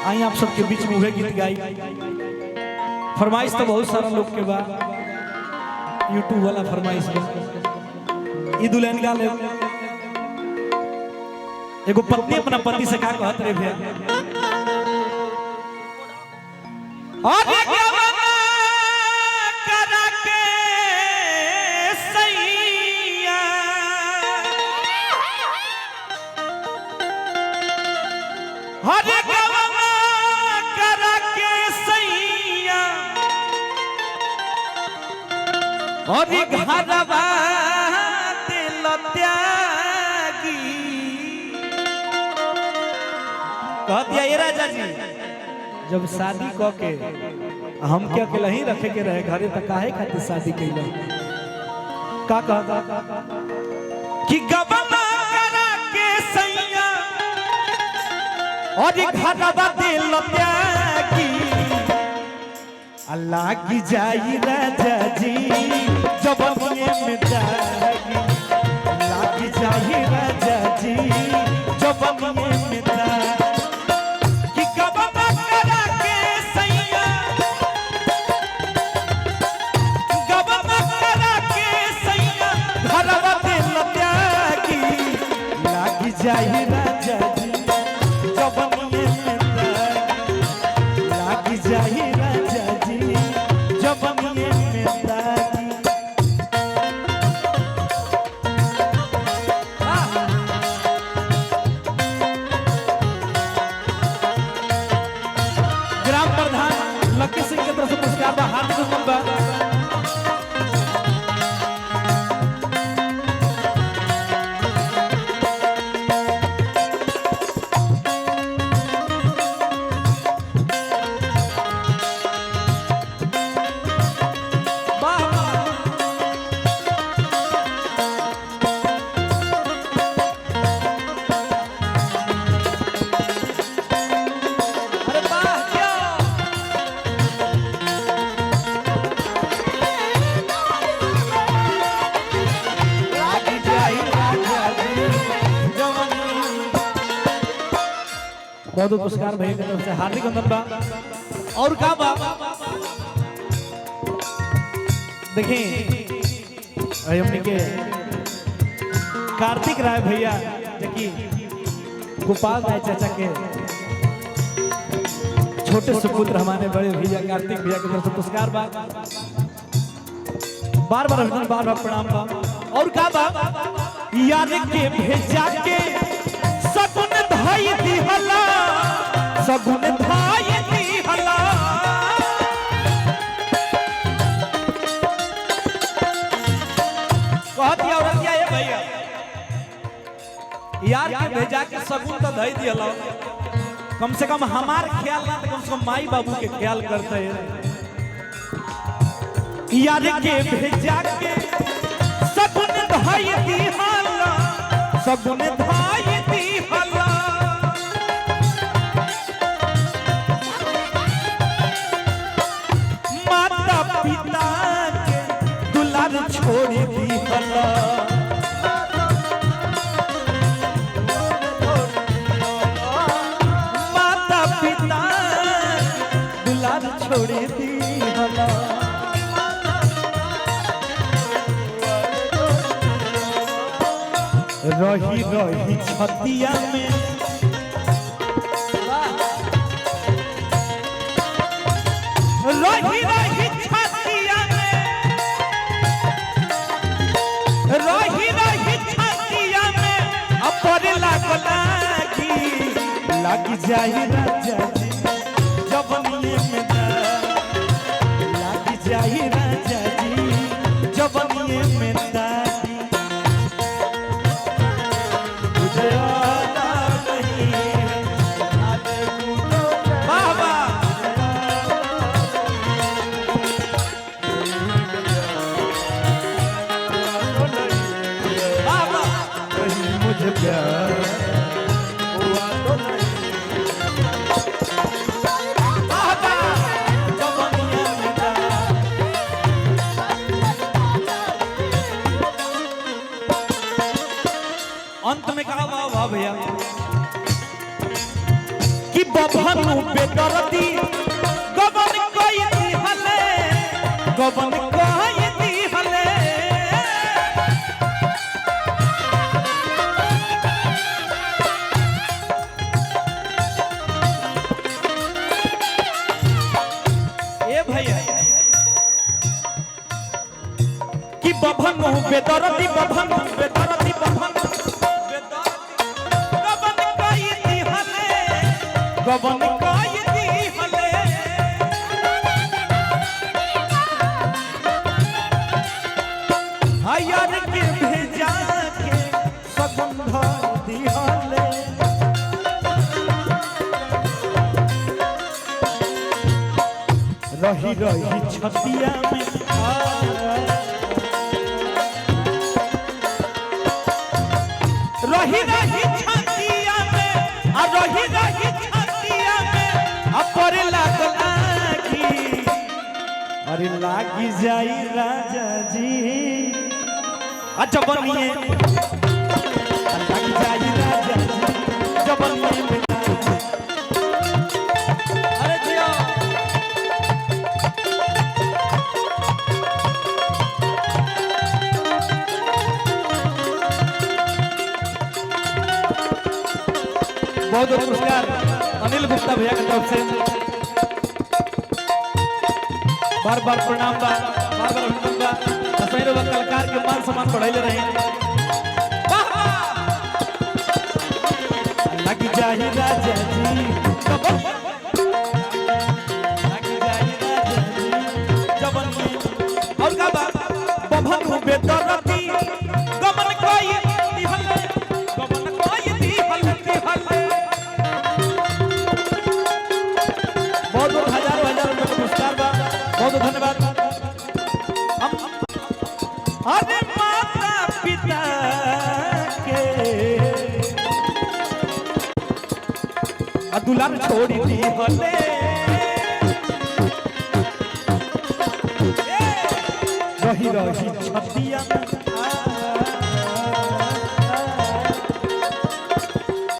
आई आप सबके बीच में वह गीत गाई। फरमाइश तो बहुत सारा लोग के बाद यूट्यूब वाला फरमाइश ई दुल्हन गा ले। एगो पत्नी अपना पति से का कहत रे भैया, अरे गवना करा के सैया, अरे गवना करा के सैया, अरे घरवा दिल त्यागी। कह दिया ये राजा जी, जब शादी क के हम के अकेला ही रखे के रहे घरे तक काहे खातिर शादी कैला। का कहता कि गवना करा के सैया और घरवा दिल त्यागी। अल्लाह की जाई राजा जी जब में दागी, अल्लाह की जाई राजा जी जब में दागी। जाहि राजा जी जबनिए में दागी, लागी जाहि राजा जी जबनिए में दागी। ग्राम प्रधान लक्की सिंह की तरफ से पुरस्कार बा, हार्दिक अभिनंदन। बहुत पुरस्कार भैया की तरफ से हार्दिक अभिनंदन। और का बा देखिए हमने के कार्तिक राय भैया देखिए गोपाल राय चाचा के छोटे सुपुत्र हमारे बड़े भैया कार्तिक भैया की तरफ से पुरस्कार बा। बार बार अभिनंदन, बार बार प्रणाम बा। और का बा यार के भेजा के सगुन धाई दी हला, सगुन धाई दी हला। कह दिया औरत ये भैया यार के भेजा के सगुन तो धाई दी हला, कम से कम हमार ख्याल ना तो कम से कम माई बाबू के ख्याल करते हैं। यार के भेजा के सगुन धाई दी हला, सगुन धाई दी हला। माता पिता के दुलार छोड़ दी हला, माता पिता दुलार छोड़ दी हला। रही रही छतिया में रही रही छतिया में, रही रही छतिया में अपर लागी, लागी जाहि राजा जी जबनिए में दागी, लागी जाहि राजा जी जबनिए में दागी। बभनु बेदरती गबन कोई दिहले गबन कोई दिहले ए भैया कि बभनु बेदरती बभनु बेदरती बभनु गबन कोई दिहले हयार के भेजा के सगंध दिहले रही रही छतिया में रही रही छतिया में आ रही रही पर लागी अरे लागी जाई राजा जी जबनिए लागी जाई राजा जी जबनिए अरे जिया बहुत बहुत पुरस्कार अनिल गुप्ता भैया की तरफ से बार बार प्रणाम बा बार बार अभिनंदन बा असैरो कलाकार के मान सम्मान बढ़ाइले रहे लगी जाही राजा जी लगी जाही राजा जी जबनी और का बा बभनु बेदरती गमन कोई दिहले गमन कोई दिहले बहुत हजारों रुपए का पुरस्कार बा बहुत धन्यवाद। अरे माता पिता के दुलार छोड़ी दी हले रही रही छतिया